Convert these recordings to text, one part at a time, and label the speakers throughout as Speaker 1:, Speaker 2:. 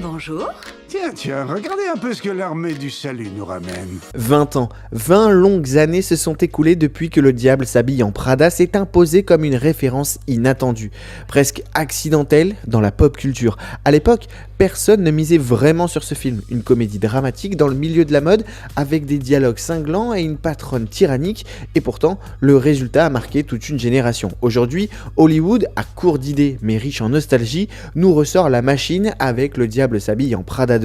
Speaker 1: Bonjour.
Speaker 2: Tiens, regardez un peu ce que l'armée du salut nous ramène.
Speaker 3: 20 ans, 20 longues années se sont écoulées depuis que le diable s'habille en Prada s'est imposé comme une référence inattendue, presque accidentelle dans la pop culture. À l'époque, personne ne misait vraiment sur ce film, une comédie dramatique dans le milieu de la mode avec des dialogues cinglants et une patronne tyrannique, et pourtant, le résultat a marqué toute une génération. Aujourd'hui, Hollywood, à court d'idées mais riche en nostalgie, nous ressort la machine avec le diable s'habille en Prada 2.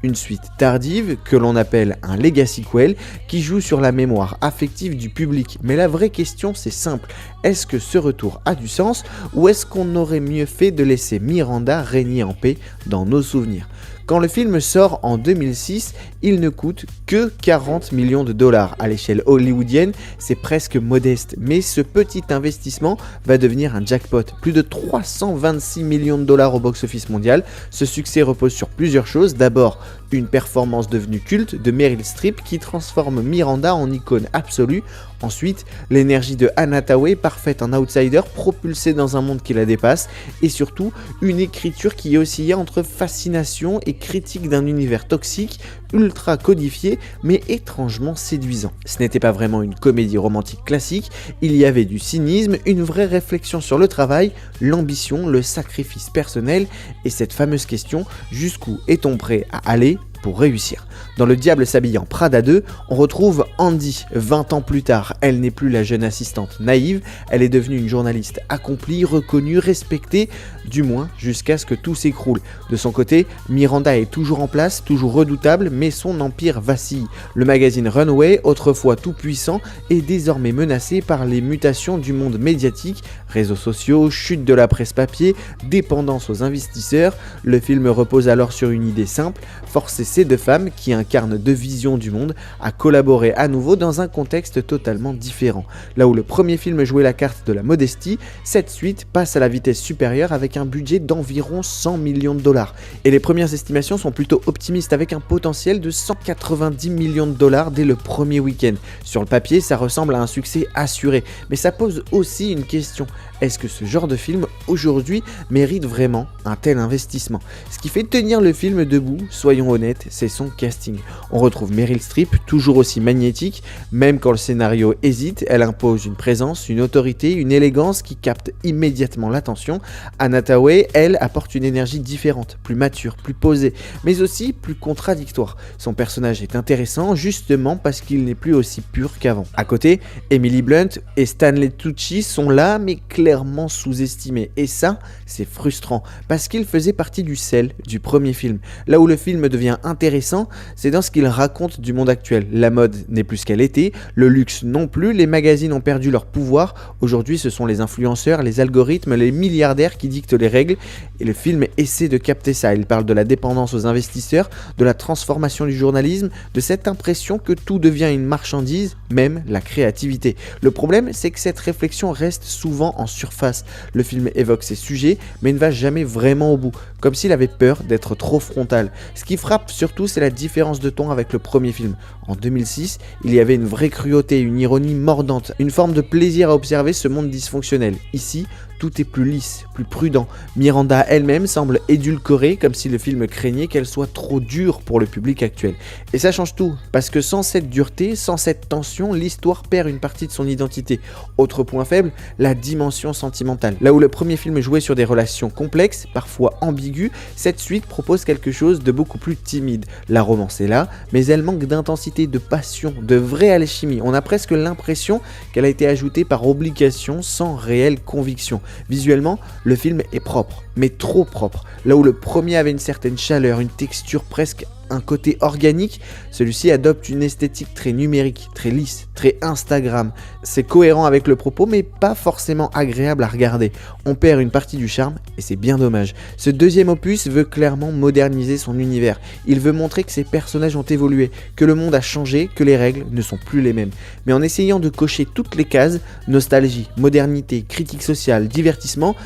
Speaker 3: Une suite tardive que l'on appelle un legacy-quel qui joue sur la mémoire affective du public. Mais la vraie question c'est simple, est-ce que ce retour a du sens ou est-ce qu'on aurait mieux fait de laisser Miranda régner en paix dans nos souvenirs ? Quand le film sort en 2006, il ne coûte que 40 millions de dollars. À l'échelle hollywoodienne, c'est presque modeste, mais ce petit investissement va devenir un jackpot. Plus de 326 millions de dollars au box-office mondial. Ce succès repose sur plusieurs choses. D'abord, une performance devenue culte de Meryl Streep qui transforme Miranda en icône absolue. Ensuite, l'énergie de Anne Hathaway, parfaite en outsider, propulsée dans un monde qui la dépasse. Et surtout, une écriture qui oscillait entre fascination et critique d'un univers toxique, ultra codifié, mais étrangement séduisant. Ce n'était pas vraiment une comédie romantique classique, il y avait du cynisme, une vraie réflexion sur le travail, l'ambition, le sacrifice personnel, et cette fameuse question, jusqu'où est-on prêt à aller pour réussir? Dans Le Diable s'habille en Prada 2, on retrouve Andy, 20 ans plus tard. Elle n'est plus la jeune assistante naïve, elle est devenue une journaliste accomplie, reconnue, respectée, du moins jusqu'à ce que tout s'écroule. De son côté, Miranda est toujours en place, toujours redoutable, mais son empire vacille. Le magazine Runway, autrefois tout puissant, est désormais menacé par les mutations du monde médiatique, réseaux sociaux, chute de la presse papier, dépendance aux investisseurs. Le film repose alors sur une idée simple, forcer ces deux femmes qui incarnent deux visions du monde à collaborer à nouveau dans un contexte totalement différent. Là où le premier film jouait la carte de la modestie, cette suite passe à la vitesse supérieure avec un budget d'environ 100 millions de dollars. Et les premières estimations sont plutôt optimistes avec un potentiel de 190 millions de dollars dès le premier week-end. Sur le papier, ça ressemble à un succès assuré, mais ça pose aussi une question. Est-ce que ce genre de film, aujourd'hui, mérite vraiment un tel investissement? Ce qui fait tenir le film debout, soyons honnêtes, c'est son casting. On retrouve Meryl Streep, toujours aussi magnétique, même quand le scénario hésite, elle impose une présence, une autorité, une élégance qui capte immédiatement l'attention. Anne Hathaway, elle, apporte une énergie différente, plus mature, plus posée, mais aussi plus contradictoire. Son personnage est intéressant, justement parce qu'il n'est plus aussi pur qu'avant. À côté, Emily Blunt et Stanley Tucci sont là, mais clairement sous-estimés. Et ça, c'est frustrant, parce qu'ils faisaient partie du sel du premier film. Là où le film devient intéressant, c'est dans ce qu'il raconte du monde actuel. La mode n'est plus ce qu'elle était, le luxe non plus, les magazines ont perdu leur pouvoir. Aujourd'hui, ce sont les influenceurs, les algorithmes, les milliardaires qui dictent les règles. Et le film essaie de capter ça. Il parle de la dépendance aux investisseurs, de la transformation du journalisme, de cette impression que tout devient une marchandise, même la créativité. Le problème, c'est que cette réflexion reste souvent en surface. Le film évoque ces sujets, mais ne va jamais vraiment au bout, comme s'il avait peur d'être trop frontal. Ce qui frappe surtout, c'est la différence de ton avec le premier film. En 2006, il y avait une vraie cruauté, une ironie mordante, une forme de plaisir à observer ce monde dysfonctionnel. Ici, tout est plus lisse, plus prudent. Miranda elle-même semble édulcorée, comme si le film craignait qu'elle soit trop dure pour le public actuel. Et ça change tout, parce que sans cette dureté, sans cette tension, l'histoire perd une partie de son identité. Autre point faible, la dimension sentimentale. Là où le premier film jouait sur des relations complexes, parfois ambiguës, cette suite propose quelque chose de beaucoup plus timide. La romance est là, mais elle manque d'intensité, de passion, de vraie alchimie. On a presque l'impression qu'elle a été ajoutée par obligation, sans réelle conviction. Visuellement, le film est propre, mais trop propre. Là où le premier avait une certaine chaleur, une texture presque un côté organique, celui-ci adopte une esthétique très numérique, très lisse, très Instagram. C'est cohérent avec le propos, mais pas forcément agréable à regarder. On perd une partie du charme, et c'est bien dommage. Ce deuxième opus veut clairement moderniser son univers. Il veut montrer que ses personnages ont évolué, que le monde a changé, que les règles ne sont plus les mêmes. Mais en essayant de cocher toutes les cases, nostalgie, modernité, critique sociale, divertissement,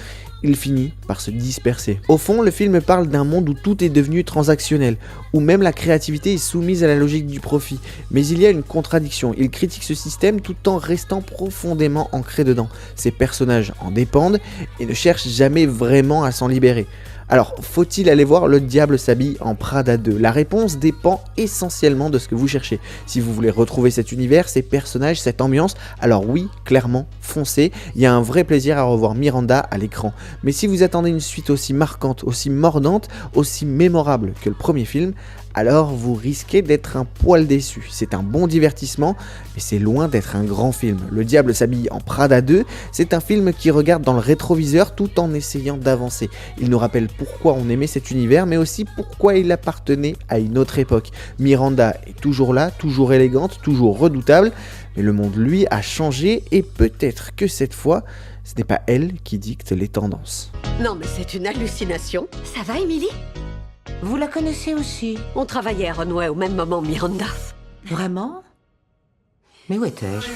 Speaker 3: il finit par se disperser. Au fond, le film parle d'un monde où tout est devenu transactionnel, où même la créativité est soumise à la logique du profit. Mais il y a une contradiction, il critique ce système tout en restant profondément ancré dedans. Ses personnages en dépendent et ne cherchent jamais vraiment à s'en libérer. Alors, faut-il aller voir Le Diable s'habille en Prada 2 ? La réponse dépend essentiellement de ce que vous cherchez. Si vous voulez retrouver cet univers, ces personnages, cette ambiance, alors oui, clairement, foncez, il y a un vrai plaisir à revoir Miranda à l'écran. Mais si vous attendez une suite aussi marquante, aussi mordante, aussi mémorable que le premier film, alors vous risquez d'être un poil déçu. C'est un bon divertissement, mais c'est loin d'être un grand film. Le Diable s'habille en Prada 2, c'est un film qui regarde dans le rétroviseur tout en essayant d'avancer. Il nous rappelle pourquoi on aimait cet univers, mais aussi pourquoi il appartenait à une autre époque. Miranda est toujours là, toujours élégante, toujours redoutable, mais le monde, lui, a changé et peut-être que cette fois, ce n'est pas elle qui dicte les tendances.
Speaker 1: Non mais c'est une hallucination.
Speaker 4: Ça va, Émilie? Vous la connaissez aussi?
Speaker 1: On travaillait à Runway au même moment, Miranda.
Speaker 4: Vraiment? Mais où étais-je?